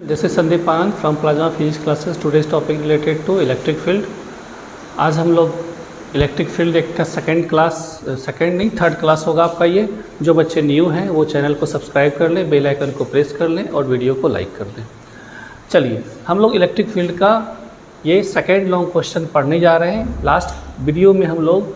This is Sandeep Anand from Plasma Physics classes. Today's topic related to electric field. आज हम लोग electric field एक का third class होगा आपका ये। जो बच्चे न्यू हैं वो चैनल को सब्सक्राइब कर लें, बेल आइकन को प्रेस कर लें और वीडियो को लाइक कर दें। चलिए हम लोग इलेक्ट्रिक फील्ड का ये सेकेंड लॉन्ग क्वेश्चन पढ़ने जा रहे हैं। लास्ट वीडियो में हम लोग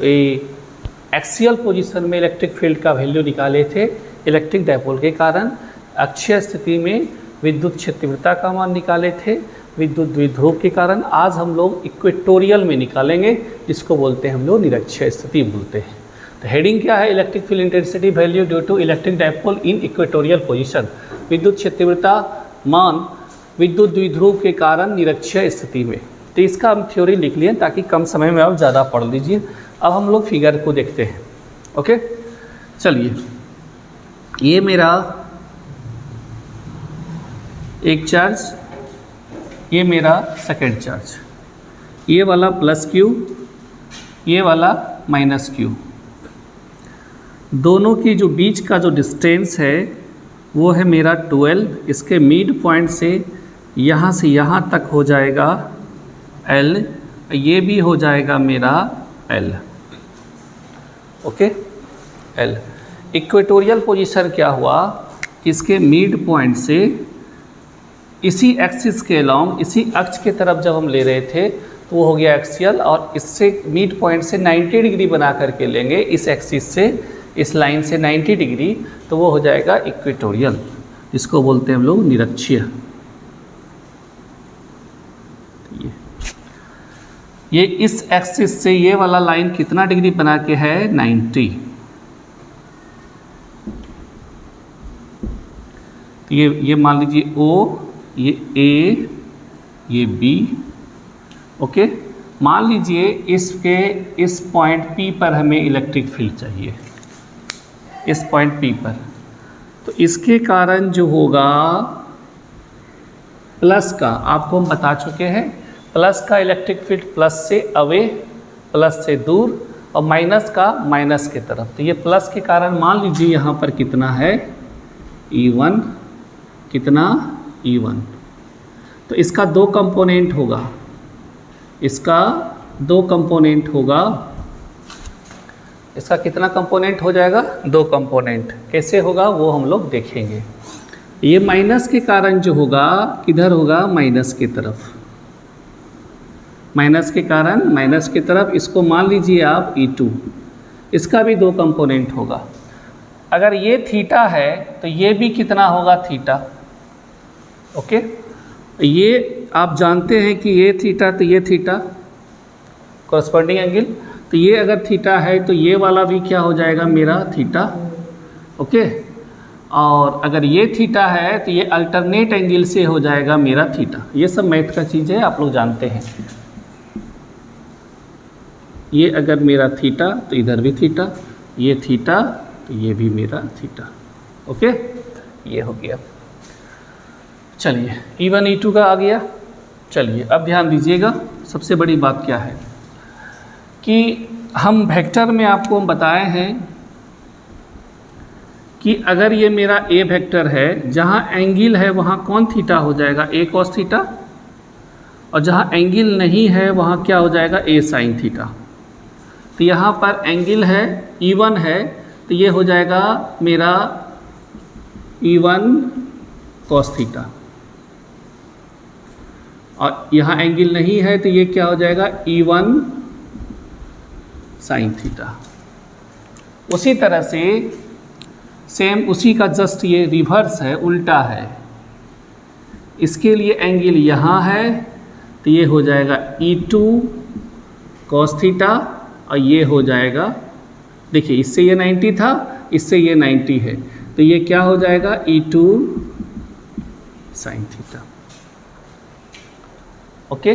एक्सियल पोजीशन में इलेक्ट्रिक फील्ड का वैल्यू निकाले थे इलेक्ट्रिक डायपोल के कारण। अक्षीय स्थिति में विद्युत क्षेत्रवृत्ता का मान निकाले थे विद्युत द्विध्रुव के कारण। आज हम लोग इक्वेटोरियल में निकालेंगे, जिसको बोलते हैं हम लोग निरक्षीय स्थिति बोलते हैं। तो हेडिंग क्या है? Electric field intensity value due to electric dipole in equatorial position. विद्युत क्षेत्रवृत्ता मान विद्युत द्विध्रुव के कारण निरक्षीय स्थिति में। तो इसका हम थ्योरी लिख लिए ताकि कम समय में आप ज़्यादा पढ़ लीजिए। अब हम लोग फिगर को देखते हैं। ओके, चलिए ये मेरा एक चार्ज, ये मेरा सेकेंड चार्ज, ये वाला प्लस क्यू, ये वाला माइनस क्यू। दोनों की जो बीच का जो डिस्टेंस है वो है मेरा 12। इसके मिड पॉइंट से यहाँ तक हो जाएगा L, ये भी हो जाएगा मेरा L। Okay, L। Equatorial position क्या हुआ कि इसके मिड पॉइंट से इसी एक्सिस के अलॉन्ग, इसी अक्ष के तरफ जब हम ले रहे थे तो वो हो गया एक्सियल, और इससे मिड पॉइंट से 90 डिग्री बना करके लेंगे इस एक्सिस से, इस लाइन से 90 डिग्री, तो वो हो जाएगा इक्वेटोरियल, जिसको बोलते हैं हम लोग निरक्षीय। ये इस एक्सिस से ये वाला लाइन कितना डिग्री बना के है? 90। ये मान लीजिए O, ये A, ये B। ओके, मान लीजिए इसके इस पॉइंट P पर हमें इलेक्ट्रिक फील्ड चाहिए, इस पॉइंट P पर। तो इसके कारण जो होगा प्लस का, आपको हम बता चुके हैं, प्लस का इलेक्ट्रिक फील्ड प्लस से अवे, प्लस से दूर, और माइनस का माइनस के तरफ। तो ये प्लस के कारण मान लीजिए यहाँ पर कितना है? E1, कितना? E1। तो इसका दो कंपोनेंट होगा, इसका दो कंपोनेंट होगा। इसका कितना कंपोनेंट हो जाएगा? दो कंपोनेंट। कैसे होगा वो हम लोग देखेंगे। ये माइनस के कारण जो होगा किधर होगा? माइनस की तरफ। माइनस के कारण माइनस की तरफ, इसको मान लीजिए आप E2। इसका भी दो कंपोनेंट होगा। अगर ये थीटा है तो ये भी कितना होगा? थीटा। ओके, ये आप जानते हैं कि ये थीटा, तो ये थीटा कॉरस्पॉन्डिंग एंगल। तो ये अगर थीटा है तो ये वाला भी क्या हो जाएगा? मेरा थीटा। ओके, और अगर ये थीटा है तो ये अल्टरनेट एंगल से हो जाएगा मेरा थीटा। ये सब मैथ का चीज़ है, आप लोग जानते हैं। ये अगर मेरा थीटा तो इधर भी थीटा, ये थीटा तो ये भी मेरा थीटा। ओके, ये हो गया। चलिए E1 E2 का आ गया। चलिए अब ध्यान दीजिएगा, सबसे बड़ी बात क्या है कि हम वेक्टर में आपको बताए हैं कि अगर ये मेरा A वेक्टर है, जहाँ एंगल है वहाँ कौन थीटा हो जाएगा? A cos थीटा, और जहाँ एंगल नहीं है वहाँ क्या हो जाएगा? A sin theta. तो यहाँ पर एंगल है E1 है तो ये हो जाएगा मेरा E1 cos थीटा, और यहाँ एंगल नहीं है तो ये क्या हो जाएगा? E1 sin theta. उसी तरह से सेम उसी का जस्ट ये रिवर्स है, उल्टा है। इसके लिए एंगल यहाँ है तो ये हो जाएगा E2 cos थीटा, और ये हो जाएगा, देखिए इससे ये 90 था, इससे ये 90 है, तो ये क्या हो जाएगा? E2 sin theta. Okay,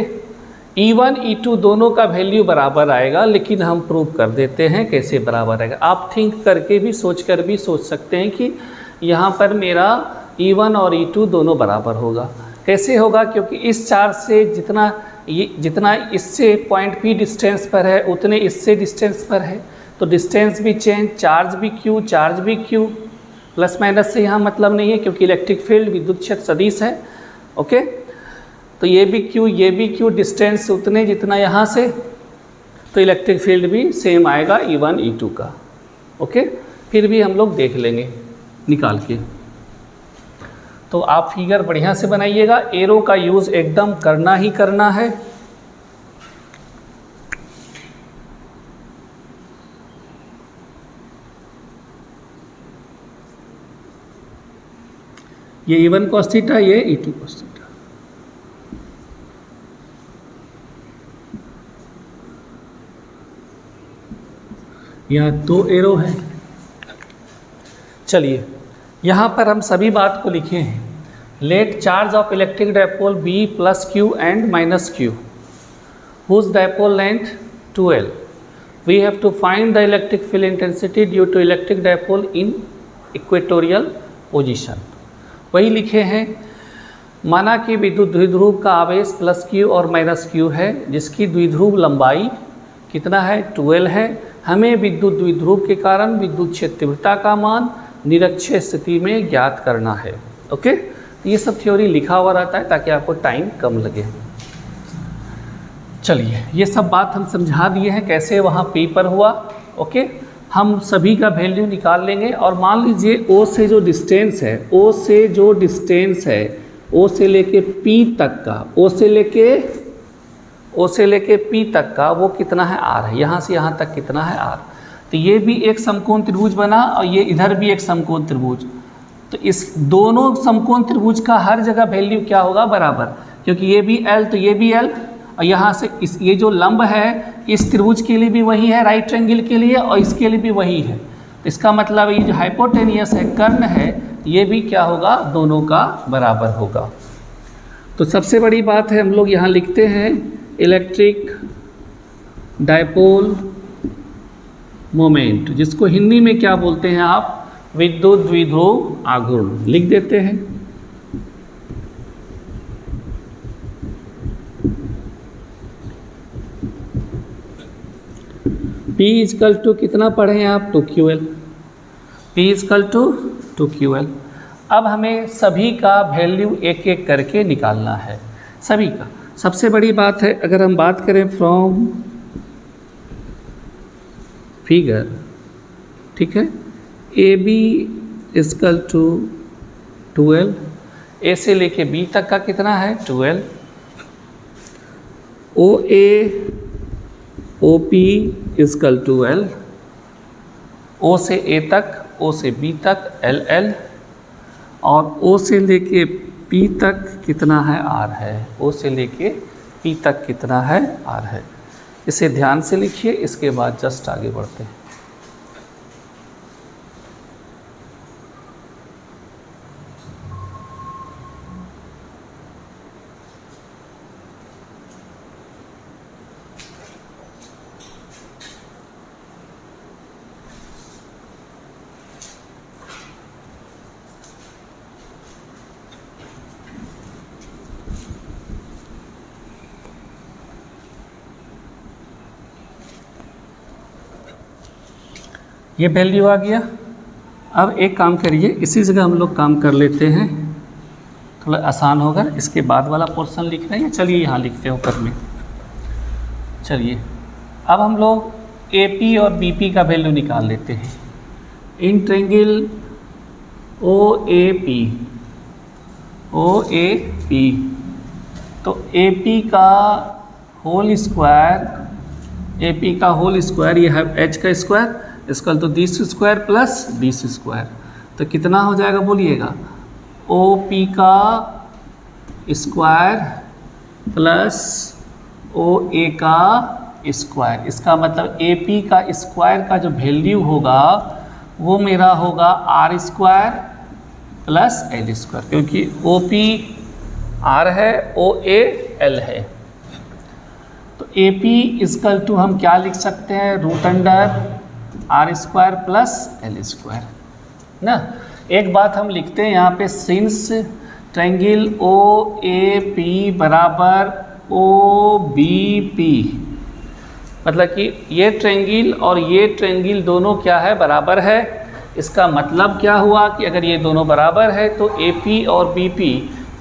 E1 E2 दोनों का वैल्यू बराबर आएगा, लेकिन हम प्रूव कर देते हैं कैसे बराबर आएगा। आप थिंक करके भी सोच सकते हैं कि यहाँ पर मेरा E1 और E2 दोनों बराबर होगा। कैसे होगा? क्योंकि इस चार्ज से जितना इससे पॉइंट P डिस्टेंस पर है उतने इससे डिस्टेंस पर है, तो डिस्टेंस भी चेंज, चार्ज भी Q, चार्ज भी Q। प्लस माइनस से यहाँ मतलब नहीं है क्योंकि इलेक्ट्रिक फील्ड विद्युत क्षेत्र सदिश है। ओके, तो ये भी क्यू डिस्टेंस उतने जितना यहाँ से, तो इलेक्ट्रिक फील्ड भी सेम आएगा E1 E2 का। ओके, फिर भी हम लोग देख लेंगे निकाल के। तो आप फिगर बढ़िया से बनाइएगा, एरो का यूज़ एकदम करना ही करना है। ये E1 cos थीटा, ये E2 cos थीटा। यहाँ 2 एरो है। चलिए यहाँ पर हम सभी बात को लिखे हैं। Let charge of electric dipole be plus Q and minus Q, whose dipole length 2L। We have to find the electric field intensity due to electric dipole in equatorial position. वही लिखे हैं। माना कि विद्युत द्विध्रुव का आवेश प्लस क्यू और माइनस क्यू है, जिसकी द्विध्रुव लंबाई कितना है 2L है। हमें विद्युत द्विध्रुव के कारण विद्युत क्षेत्र तीव्रता का मान निरक्षीय स्थिति में ज्ञात करना है। ओके, ये सब थ्योरी लिखा हुआ रहता है ताकि आपको टाइम कम लगे। चलिए ये सब बात हम समझा दिए हैं कैसे वहाँ P पर हुआ। ओके, हम सभी का वैल्यू निकाल लेंगे। और मान लीजिए O से जो डिस्टेंस है, O से लेके P तक का, O से लेके P तक का वो कितना है R है। यहाँ से यहाँ तक कितना है R। तो ये भी एक समकोण त्रिभुज बना और ये इधर भी एक समकोण त्रिभुज। तो इस दोनों समकोण त्रिभुज का हर जगह वैल्यू क्या होगा बराबर, क्योंकि ये भी L तो ये भी L, और यहाँ से ये जो लंब है इस त्रिभुज के लिए भी वही है, राइट ट्रायंगल के लिए, और इसके लिए भी वही है। तो इसका मतलब ये जो हाइपोटेनियस है, कर्ण है, ये भी क्या होगा, दोनों का बराबर होगा। तो सबसे बड़ी बात है, हम लोग यहाँ लिखते हैं इलेक्ट्रिक डायपोल मोमेंट, जिसको हिंदी में क्या बोलते हैं आप, विद्युत द्विध्रुव आघूर्ण लिख देते हैं। P इजकल टू कितना पढ़े हैं आप, 2QL। P equal to 2QL। अब हमें सभी का वैल्यू एक एक करके निकालना है, सभी का। सबसे बड़ी बात है, अगर हम बात करें फ्रॉम फिगर, ठीक है, AB is equal to 2L, A से लेके B तक का कितना है 2L, OA OP equal to L, O से A तक, O से B तक LL, और O से लेके P तक कितना है R है, O से लेके P तक कितना है R है। इसे ध्यान से लिखिए, इसके बाद जस्ट आगे बढ़ते हैं। ये वैल्यू आ गया। अब एक काम करिए, इसी जगह हम लोग काम कर लेते हैं, थोड़ा आसान होगा। इसके बाद वाला पोर्शन लिख रहे हैं, चलिए यहाँ लिखते हैं ऊपर में। चलिए अब हम लोग AP और BP का वैल्यू निकाल लेते हैं। इन ट्रायंगल OAP, तो AP का होल स्क्वायर, ये है H का स्क्वायर, इसका तो this square plus this square, तो कितना हो जाएगा बोलिएगा, OP का स्क्वायर प्लस OA का स्क्वायर। इसका मतलब AP का स्क्वायर का जो वैल्यू होगा वो मेरा होगा R square plus L square, क्योंकि OP R है, OA L है। तो AP इजकल टू हम क्या लिख सकते हैं, root under R square plus L square ना। एक बात हम लिखते हैं यहाँ पे, सिंस ट्रायंगल OAP बराबर OBP, मतलब कि ये ट्रायंगल और ये ट्रायंगल दोनों क्या है, बराबर है। इसका मतलब क्या हुआ कि अगर ये दोनों बराबर है तो AP और BP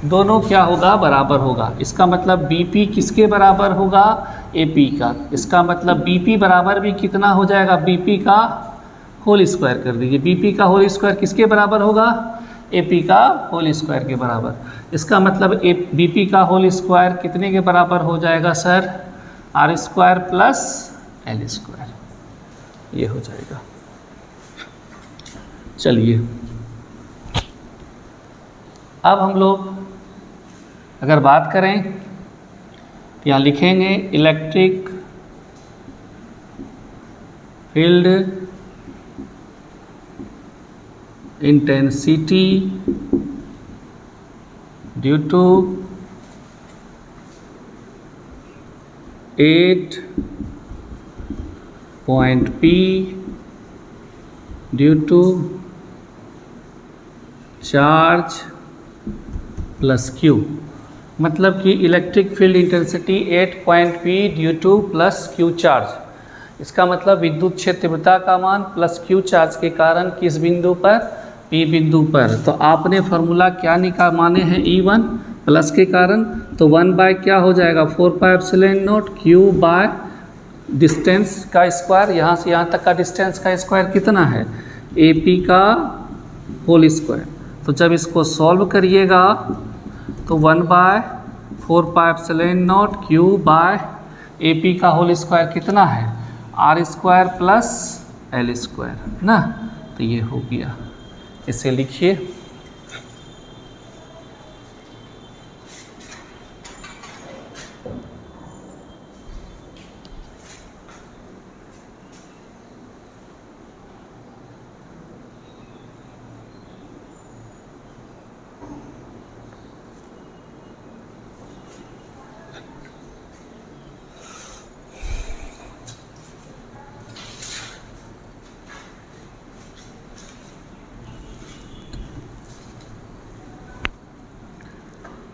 दोनों क्या होगा, बराबर होगा। इसका मतलब BP किसके बराबर होगा, AP का। इसका मतलब BP बराबर भी कितना हो जाएगा, BP का होल स्क्वायर कर दीजिए। BP का होल स्क्वायर किसके बराबर होगा, AP का होल स्क्वायर के बराबर। इसका मतलब BP का होल स्क्वायर कितने के बराबर हो जाएगा sir, R square plus L square, ये हो जाएगा। चलिए अब हम लोग अगर बात करें तो यहाँ लिखेंगे electric field intensity due to 8 point P due to charge plus Q। मतलब कि electric field intensity 8 point P due to plus Q charge. इसका मतलब विद्युत क्षेत्र तीव्रता का मान प्लस Q चार्ज के कारण किस बिंदु पर, P बिंदु पर। तो आपने फार्मूला क्या माने हैं, E1 प्लस के कारण, तो 1 बाय क्या हो जाएगा 4 pi epsilon naught Q by distance का स्क्वायर, यहाँ से यहाँ तक का डिस्टेंस का स्क्वायर कितना है, AP का होल स्क्वायर। तो जब इसको सॉल्व करिएगा तो 1 by 4 pi epsilon naught Q by AP का होल स्क्वायर कितना है, R square plus L square ना। तो ये हो गया, इसे लिखिए।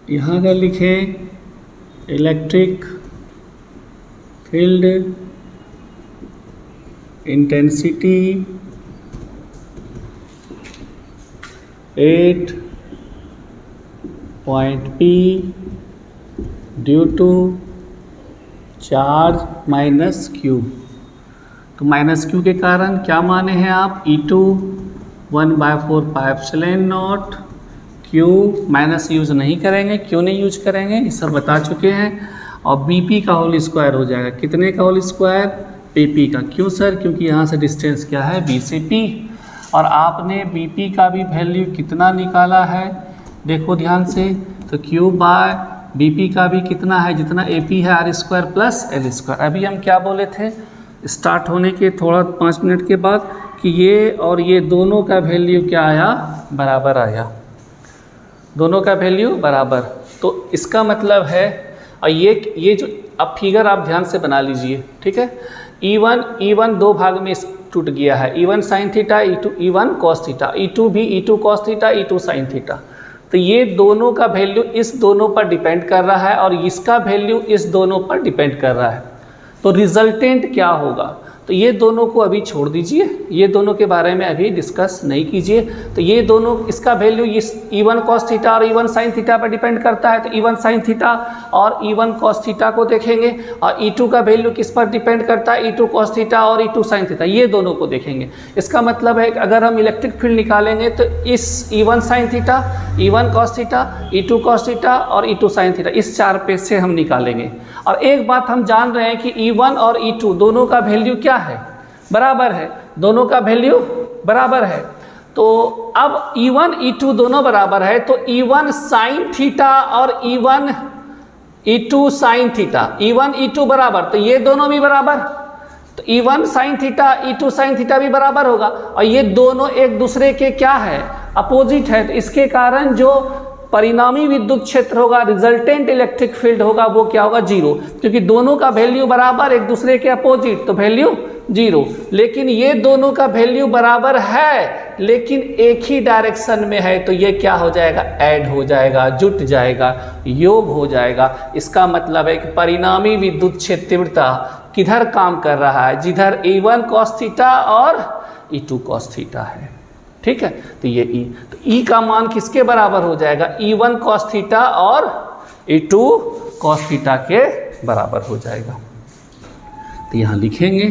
यहाँ अगर लिखें electric field intensity 8 point P due to charge minus Q। तो माइनस Q के कारण क्या माने हैं आप, E2 1 by 4 pi epsilon naught Q minus use नहीं करेंगे, क्यों नहीं यूज करेंगे ये सब बता चुके हैं। और BP का होल स्क्वायर हो जाएगा, कितने का होल स्क्वायर, PP का। क्यों सर, क्योंकि यहाँ से डिस्टेंस क्या है, B से P। और आपने BP का भी वैल्यू कितना निकाला है, देखो ध्यान से, तो Q बाय BP का भी कितना है, जितना AP है R square plus L square. अभी हम क्या बोले थे स्टार्ट होने के थोड़ा 5 मिनट के बाद कि ये और ये दोनों का वैल्यू क्या आया, बराबर आया, दोनों का वैल्यू बराबर। तो इसका मतलब है, और ये जो अब फिगर आप ध्यान से बना लीजिए, ठीक है। E1 दो भाग में टूट गया है, E1 sine theta, E1 cos theta, E2 भी E2 cos theta, E2 sine theta. तो ये दोनों का वैल्यू इस दोनों पर डिपेंड कर रहा है और इसका वैल्यू इस दोनों पर डिपेंड कर रहा है। तो रिजल्टेंट क्या होगा, तो ये दोनों को अभी छोड़ दीजिए, ये दोनों के बारे में अभी डिस्कस नहीं कीजिए। तो ये दोनों, इसका वैल्यू इस E1 कॉस थीटा और E1 साइन थीटा पर डिपेंड करता है। तो E1 साइन थीटा और E1 कॉस थीटा को देखेंगे, और E2 का वैल्यू किस पर डिपेंड करता है, E2 कॉस थीटा और E2 साइन थीटा, ये दोनों को देखेंगे। इसका मतलब है कि अगर हम इलेक्ट्रिक फील्ड निकालेंगे तो इस E1 sine theta, E1 cos theta, E2 cos theta और E2 साइन थीटा, इस 4 पेज से हम निकालेंगे। और एक बात हम जान रहे हैं कि E1 और E2 दोनों का वैल्यू क्या है, बराबर है, दोनों का वैल्यू बराबर है। तो अब E1 E2 दोनों बराबर है, तो E1 साइन थीटा और E1 E2 sine theta, E1 E2 बराबर, तो ये दोनों भी बराबर। तो E1 sine theta E2 sine theta भी बराबर होगा, और ये दोनों एक दूसरे के क्या है, अपोजिट है। तो इसके कारण जो परिणामी विद्युत क्षेत्र होगा, रिजल्टेंट इलेक्ट्रिक फील्ड होगा, वो क्या होगा, 0, क्योंकि दोनों का वैल्यू बराबर, एक दूसरे के अपोजिट, तो वैल्यू 0। लेकिन ये दोनों का वैल्यू बराबर है लेकिन एक ही डायरेक्शन में है, तो ये क्या हो जाएगा, ऐड हो जाएगा, जुट जाएगा, योग हो जाएगा। इसका मतलब है कि परिणामी विद्युत क्षेत्र तीव्रता किधर काम कर रहा है, जिधर E1 cos थीटा और E2 cos थीटा है। ठीक है। तो ये ई, तो ई का मान किसके बराबर हो जाएगा, E1 cos थीटा और E2 cos थीटा के बराबर हो जाएगा। तो यहाँ लिखेंगे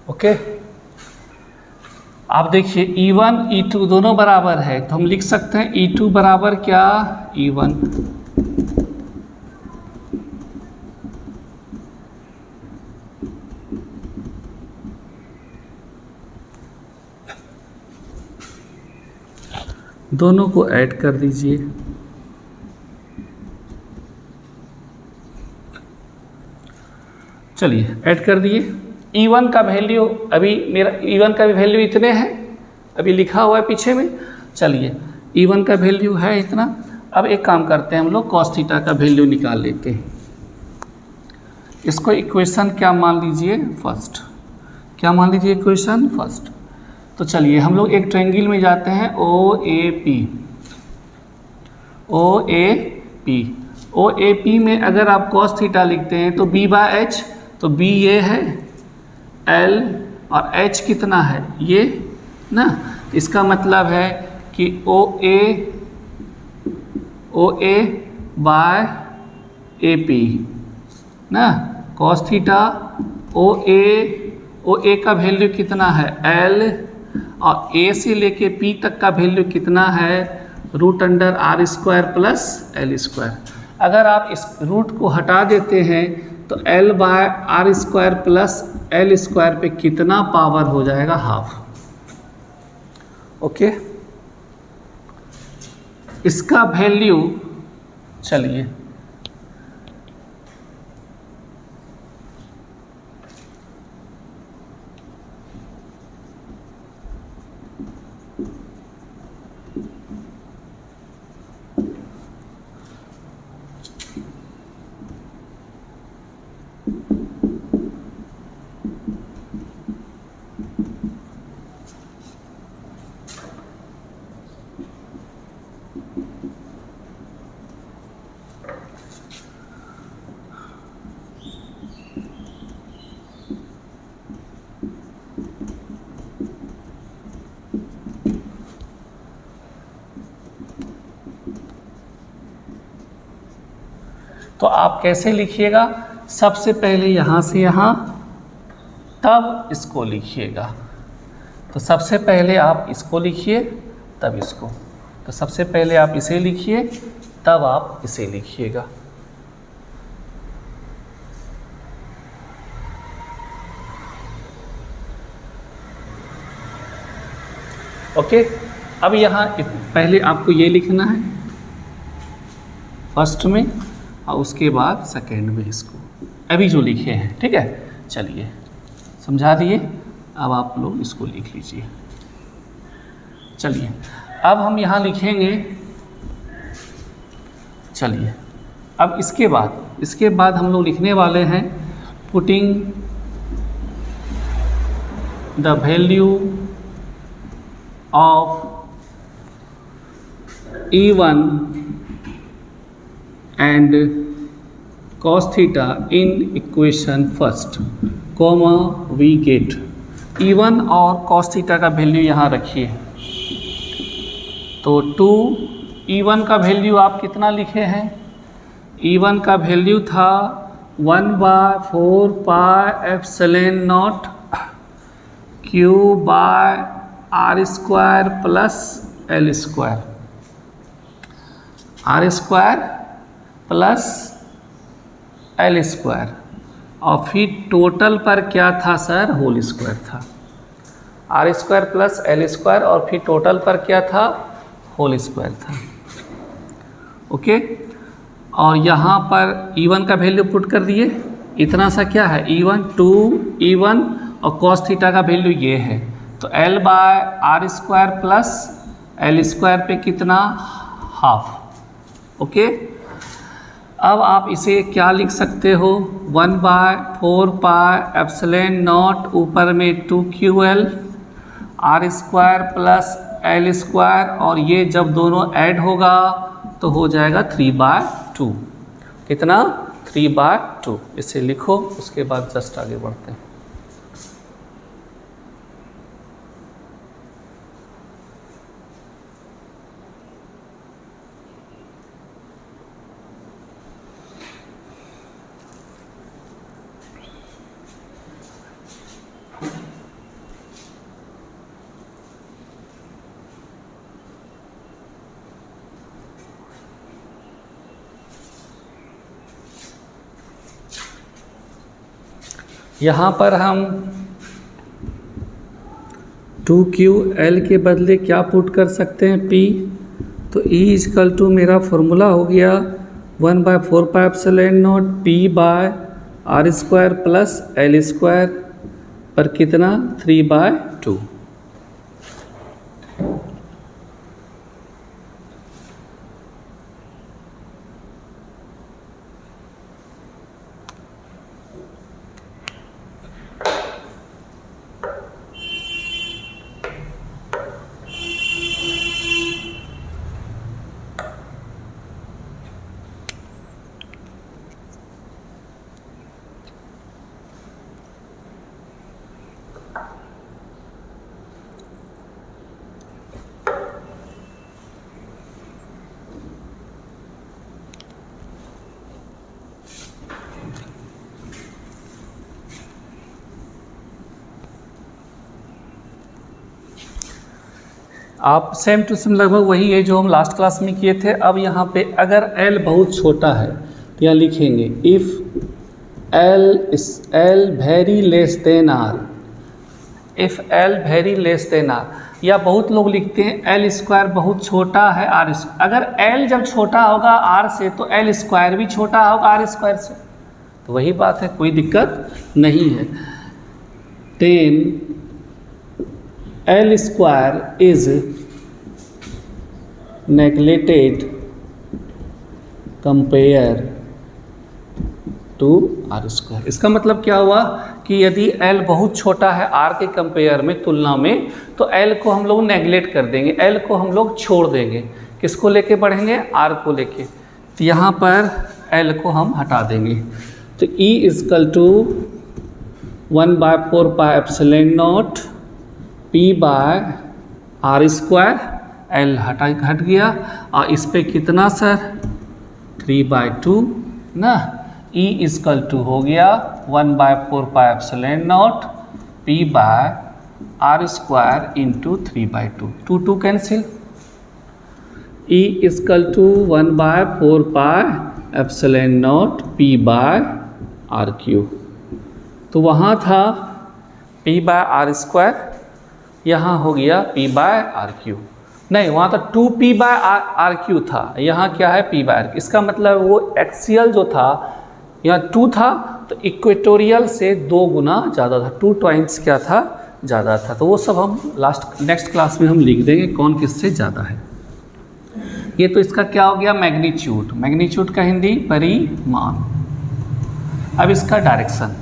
ओके। आप देखिए E1 E2 दोनों बराबर है, तो हम लिख सकते हैं E2 बराबर क्या, E1। दोनों को ऐड कर दीजिए। चलिए ऐड कर दिए। E1 का वैल्यू अभी मेरा E1 का भी वैल्यू इतने हैं, अभी लिखा हुआ है पीछे में। चलिए E1 का वैल्यू है इतना। अब एक काम करते हैं, हम लोग cos थीटा का वैल्यू निकाल लेते हैं। इसको इक्वेशन क्या मान लीजिए, फर्स्ट। क्या मान लीजिए, इक्वेशन फर्स्ट। तो चलिए हम लोग एक ट्रायंगल में जाते हैं, OAP। OAP में अगर आप cos थीटा लिखते हैं तो B/H, तो B ये है, L और H कितना है ये ना। इसका मतलब है कि OA/AP ना, cos थीटा OA का वैल्यू कितना है L, और A से लेके P तक का वैल्यू कितना है √r² प्लस L²। अगर आप इस रूट को हटा देते हैं तो L/r² प्लस L² पे कितना पावर हो जाएगा, हाफ। ओके, इसका वैल्यू चलिए तो आप कैसे लिखिएगा, सबसे पहले यहाँ से यहाँ, तब इसको लिखिएगा। तो सबसे पहले आप इसको लिखिए तब इसको, तो सबसे पहले आप इसे लिखिए तब आप इसे लिखिएगा। ओके, अब यहाँ पहले आपको ये लिखना है फर्स्ट में, और उसके बाद सेकेंड में इसको, अभी जो लिखे हैं, ठीक है। चलिए समझा दिए, अब आप लोग इसको लिख लीजिए। चलिए अब हम यहाँ लिखेंगे, चलिए अब इसके बाद हम लोग लिखने वाले हैं putting the value of E1 and cos theta in equation first, comma we get E1 और cos theta का वैल्यू यहाँ रखिए। तो 2 E1 का वैल्यू आप कितना लिखे हैं, E1 का वैल्यू था 1/4 pi epsilon naught Q/r² plus L², r² plus L², और फिर टोटल पर क्या था सर, होल स्क्वायर था। R square plus L square और फिर टोटल पर क्या था, होल स्क्वायर था। ओके, और यहाँ पर E1 का वैल्यू पुट कर दिए, इतना सा क्या है E1 2E1 और cos थीटा का वैल्यू ये है, तो L by R square plus L square पे कितना, हाफ। ओके, अब आप इसे क्या लिख सकते हो, 1/4πε0 ऊपर में 2QL R square plus L square, और ये जब दोनों ऐड होगा तो हो जाएगा 3/2। कितना, 3/2। इसे लिखो, उसके बाद जस्ट आगे बढ़ते हैं। यहाँ पर हम 2QL के बदले क्या पुट कर सकते हैं, P। तो E इजकल टू मेरा फॉर्मूला हो गया 1/4πε0 P by R square plus L square पर कितना, 3/2। आप सेम टू सेम लगभग वही है जो हम लास्ट क्लास में किए थे। अब यहाँ पे अगर L बहुत छोटा है तो यहाँ लिखेंगे if L very less than R, if L very less than R, या बहुत लोग लिखते हैं L स्क्वायर बहुत छोटा है R स्क्वायर। अगर L जब छोटा होगा R से तो L स्क्वायर भी छोटा होगा R स्क्वायर से, तो वही बात है, कोई दिक्कत नहीं है। Then L square is neglected compare to R square. इसका मतलब क्या हुआ कि यदि L बहुत छोटा है R के कंपेयर में, तुलना में, तो L को हम लोग नेगलेक्ट कर देंगे, L को हम लोग छोड़ देंगे। किसको लेके बढ़ेंगे, R को लेके। तो यहाँ पर L को हम हटा देंगे, तो E equal to 1/4πε0 P by R square, L हट गया, और इस पे कितना सर, 3/2 ना। E इजकल टू हो गया 1/4πε0 P by R square into 3/2, 2 cancel. E equal to 1/4πε0 P by R cube. तो वहाँ था P बाय आर स्क्वायर, यहाँ हो गया P बाय आर क्यू। नहीं, वहाँ तो 2P बाय आर क्यू था, यहाँ क्या है P बाय आर। इसका मतलब वो एक्सियल जो था यहाँ 2 था, तो इक्वेटोरियल से 2 गुना ज़्यादा था, 2 टाइम्स क्या था, ज़्यादा था। तो वो सब हम नेक्स्ट क्लास में हम लिख देंगे कौन किससे ज़्यादा है। ये तो इसका क्या हो गया, मैग्नीट्यूड। मैग्नीट्यूड का हिंदी परिमाण। अब इसका डायरेक्शन,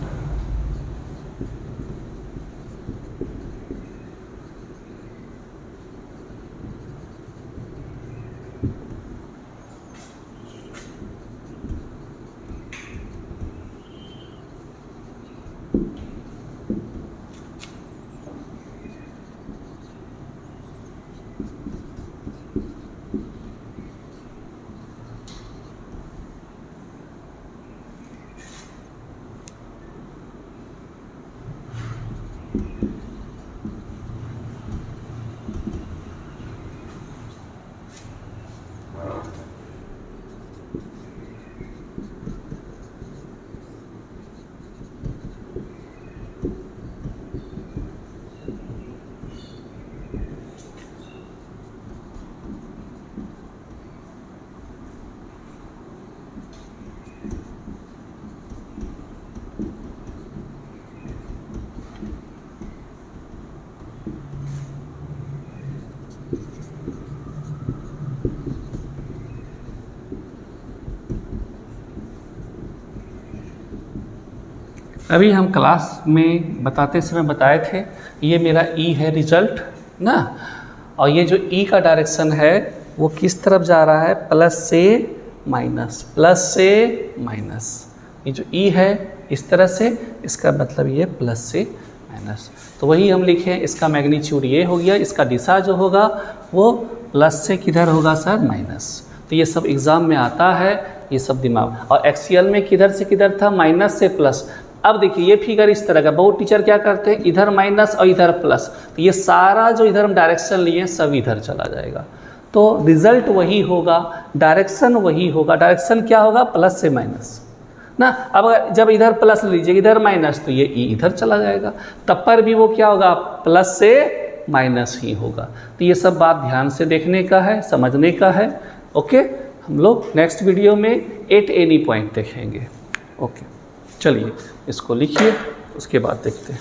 अभी हम क्लास में बताते समय बताए थे ये मेरा ई है रिजल्ट ना, और ये जो ई का डायरेक्शन है वो किस तरफ जा रहा है, प्लस से माइनस, प्लस से माइनस। ये जो ई है इस तरह से, इसका मतलब ये प्लस से माइनस। तो वही हम लिखे हैं, इसका मैग्नीट्यूड ये हो गया, इसका दिशा जो होगा वो प्लस से किधर होगा सर, माइनस। तो ये सब एग्ज़ाम में आता है, ये सब दिमाग। और एक्सियल में किधर से किधर था, माइनस से प्लस। अब देखिए ये फिगर इस तरह का, बहुत टीचर क्या करते हैं, इधर माइनस और इधर प्लस, तो ये सारा जो इधर हम डायरेक्शन लिए सब इधर चला जाएगा। तो रिजल्ट वही होगा, डायरेक्शन वही होगा। डायरेक्शन क्या होगा, प्लस से माइनस ना। अब जब इधर प्लस लीजिए, इधर माइनस, तो ये इधर चला जाएगा, तब पर भी वो क्या होगा, प्लस से माइनस ही होगा। तो ये सब बात ध्यान से देखने का है, समझने का है। ओके, हम लोग नेक्स्ट वीडियो में एट एनी पॉइंट देखेंगे। ओके, चलिए इसको लिखिए, उसके बाद देखते हैं।